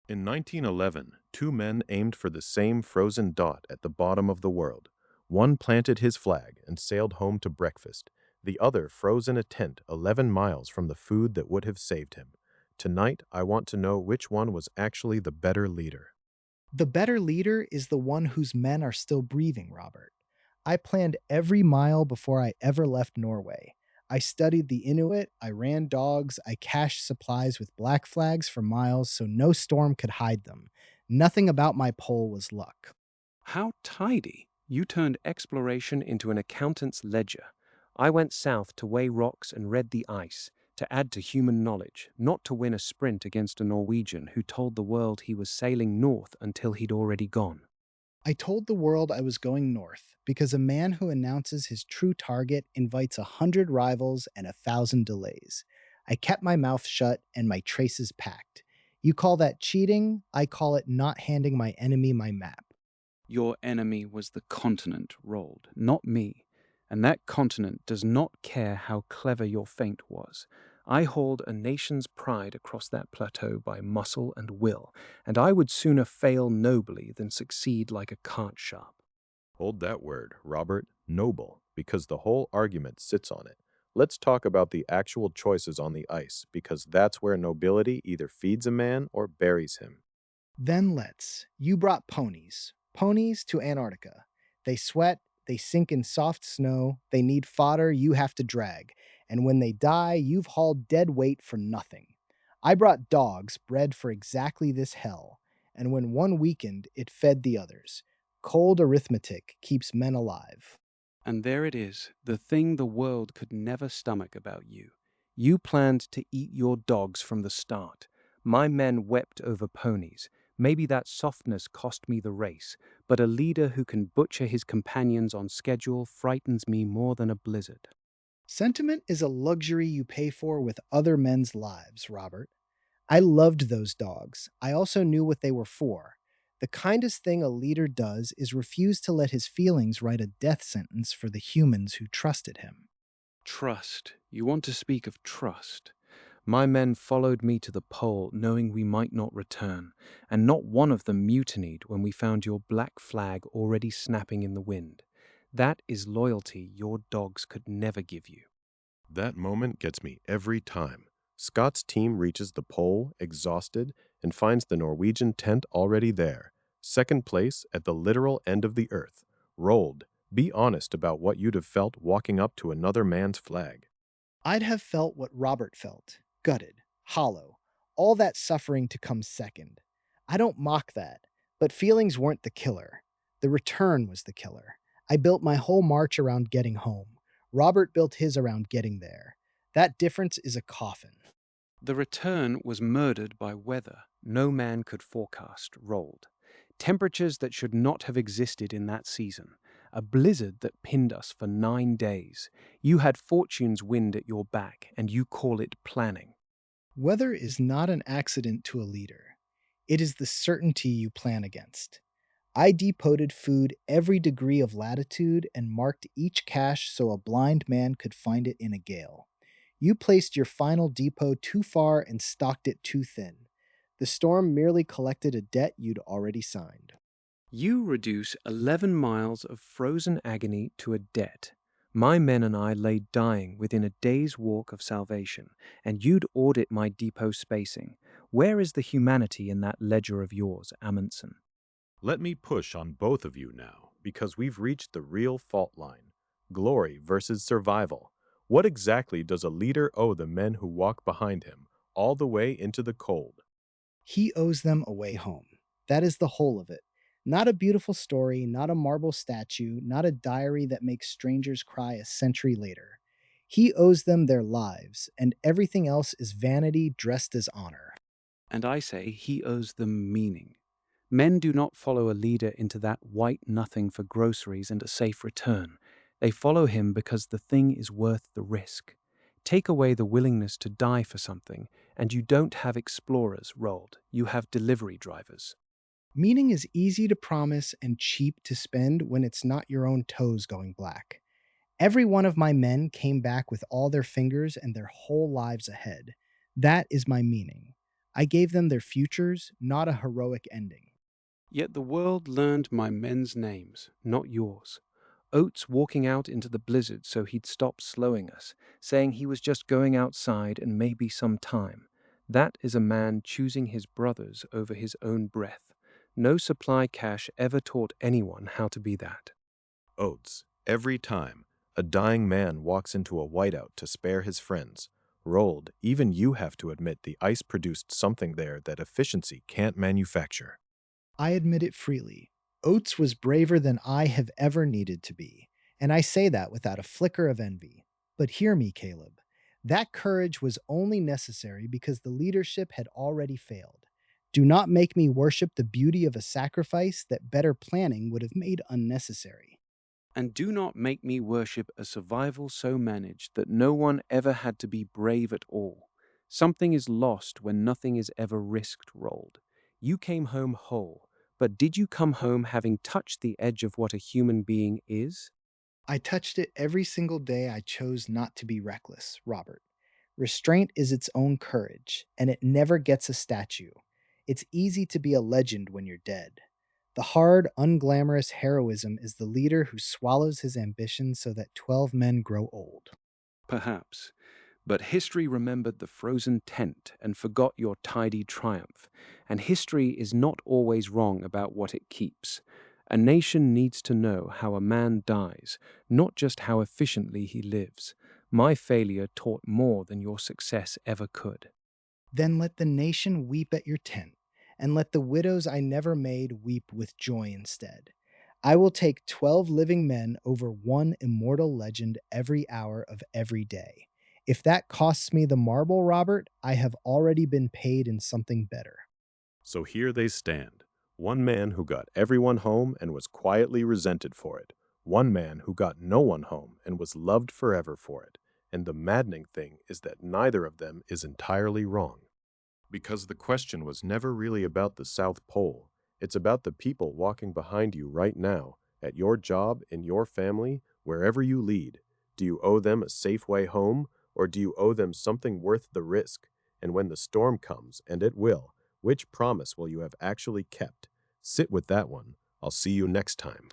In 1911, two men aimed for the same frozen dot at the bottom of the world. One planted his flag and sailed home to breakfast. The other froze in a tent 11 miles from the food that would have saved him. Tonight, I want to know which one was actually the better leader. The better leader is the one whose men are still breathing, Robert. I planned every mile before I ever left Norway. I studied the Inuit, I ran dogs, I cached supplies with black flags for miles so no storm could hide them. Nothing about my pole was luck. How tidy! You turned exploration into an accountant's ledger. I went south to weigh rocks and read the ice, to add to human knowledge, not to win a sprint against a Norwegian who told the world he was sailing north until he'd already gone. I told the world I was going north because a man who announces his true target invites 100 rivals and 1,000 delays. I kept my mouth shut and my traces packed. You call that cheating? I call it not handing my enemy my map. Your enemy was the continent, Rold, not me. And that continent does not care how clever your feint was. I hold a nation's pride across that plateau by muscle and will, and I would sooner fail nobly than succeed like a cart sharp. Hold that word, Robert. Noble, because the whole argument sits on it. Let's talk about the actual choices on the ice, because that's where nobility either feeds a man or buries him. Then let's. You brought ponies. Ponies to Antarctica. They sweat, they sink in soft snow, they need fodder you have to drag, and when they die, you've hauled dead weight for nothing. I brought dogs bred for exactly this hell, and when one weakened, it fed the others. Cold arithmetic keeps men alive. And there it is, the thing the world could never stomach about you. You planned to eat your dogs from the start. My men wept over ponies. Maybe that softness cost me the race, but a leader who can butcher his companions on schedule frightens me more than a blizzard. Sentiment is a luxury you pay for with other men's lives, Robert. I loved those dogs. I also knew what they were for. The kindest thing a leader does is refuse to let his feelings write a death sentence for the humans who trusted him. Trust. You want to speak of trust. My men followed me to the pole, knowing we might not return, and not one of them mutinied when we found your black flag already snapping in the wind. That is loyalty your dogs could never give you. That moment gets me every time. Scott's team reaches the pole, exhausted, and finds the Norwegian tent already there. Second place at the literal end of the earth. Rolled. Be honest about what you'd have felt walking up to another man's flag. I'd have felt what Robert felt gutted, hollow, all that suffering to come second. I don't mock that, but feelings weren't the killer. The return was the killer. I built my whole march around getting home. Robert built his around getting there. That difference is a coffin. The return was murdered by weather no man could forecast, rolled. Temperatures that should not have existed in that season. A blizzard that pinned us for 9 days. You had fortune's wind at your back, and you call it planning. Weather is not an accident to a leader. It is the certainty you plan against. I depoted food every degree of latitude and marked each cache so a blind man could find it in a gale. You placed your final depot too far and stocked it too thin. The storm merely collected a debt you'd already signed. You reduce 11 miles of frozen agony to a debt. My men and I lay dying within a day's walk of salvation, and you'd audit my depot spacing. Where is the humanity in that ledger of yours, Amundsen? Let me push on both of you now, because we've reached the real fault line. Glory versus survival. What exactly does a leader owe the men who walk behind him, all the way into the cold? He owes them a way home. That is the whole of it. Not a beautiful story, not a marble statue, not a diary that makes strangers cry a century later. He owes them their lives, and everything else is vanity dressed as honor. And I say he owes them meaning. Men do not follow a leader into that white nothing for groceries and a safe return. They follow him because the thing is worth the risk. Take away the willingness to die for something, and you don't have explorers rolled. You have delivery drivers. Meaning is easy to promise and cheap to spend when it's not your own toes going black. Every one of my men came back with all their fingers and their whole lives ahead. That is my meaning. I gave them their futures, not a heroic ending. Yet the world learned my men's names, not yours. Oates walking out into the blizzard so he'd stop slowing us, saying he was just going outside and maybe some time. That is a man choosing his brothers over his own breath. No supply cache ever taught anyone how to be that. Oates, every time a dying man walks into a whiteout to spare his friends. Rolled, even you have to admit the ice produced something there that efficiency can't manufacture. I admit it freely. Oates was braver than I have ever needed to be, and I say that without a flicker of envy. But hear me, Caleb. That courage was only necessary because the leadership had already failed. Do not make me worship the beauty of a sacrifice that better planning would have made unnecessary. And do not make me worship a survival so managed that no one ever had to be brave at all. Something is lost when nothing is ever risked, Rolled. You came home whole, but did you come home having touched the edge of what a human being is? I touched it every single day I chose not to be reckless, Robert. Restraint is its own courage, and it never gets a statue. It's easy to be a legend when you're dead. The hard, unglamorous heroism is the leader who swallows his ambition so that 12 men grow old. Perhaps. But history remembered the frozen tent and forgot your tidy triumph. And history is not always wrong about what it keeps. A nation needs to know how a man dies, not just how efficiently he lives. My failure taught more than your success ever could. Then let the nation weep at your tent, and let the widows I never made weep with joy instead. I will take 12 living men over one immortal legend every hour of every day. If that costs me the marble, Robert, I have already been paid in something better. So here they stand. One man who got everyone home and was quietly resented for it. One man who got no one home and was loved forever for it. And the maddening thing is that neither of them is entirely wrong. Because the question was never really about the South Pole. It's about the people walking behind you right now, at your job, in your family, wherever you lead. Do you owe them a safe way home, or do you owe them something worth the risk? And when the storm comes, and it will, which promise will you have actually kept? Sit with that one. I'll see you next time.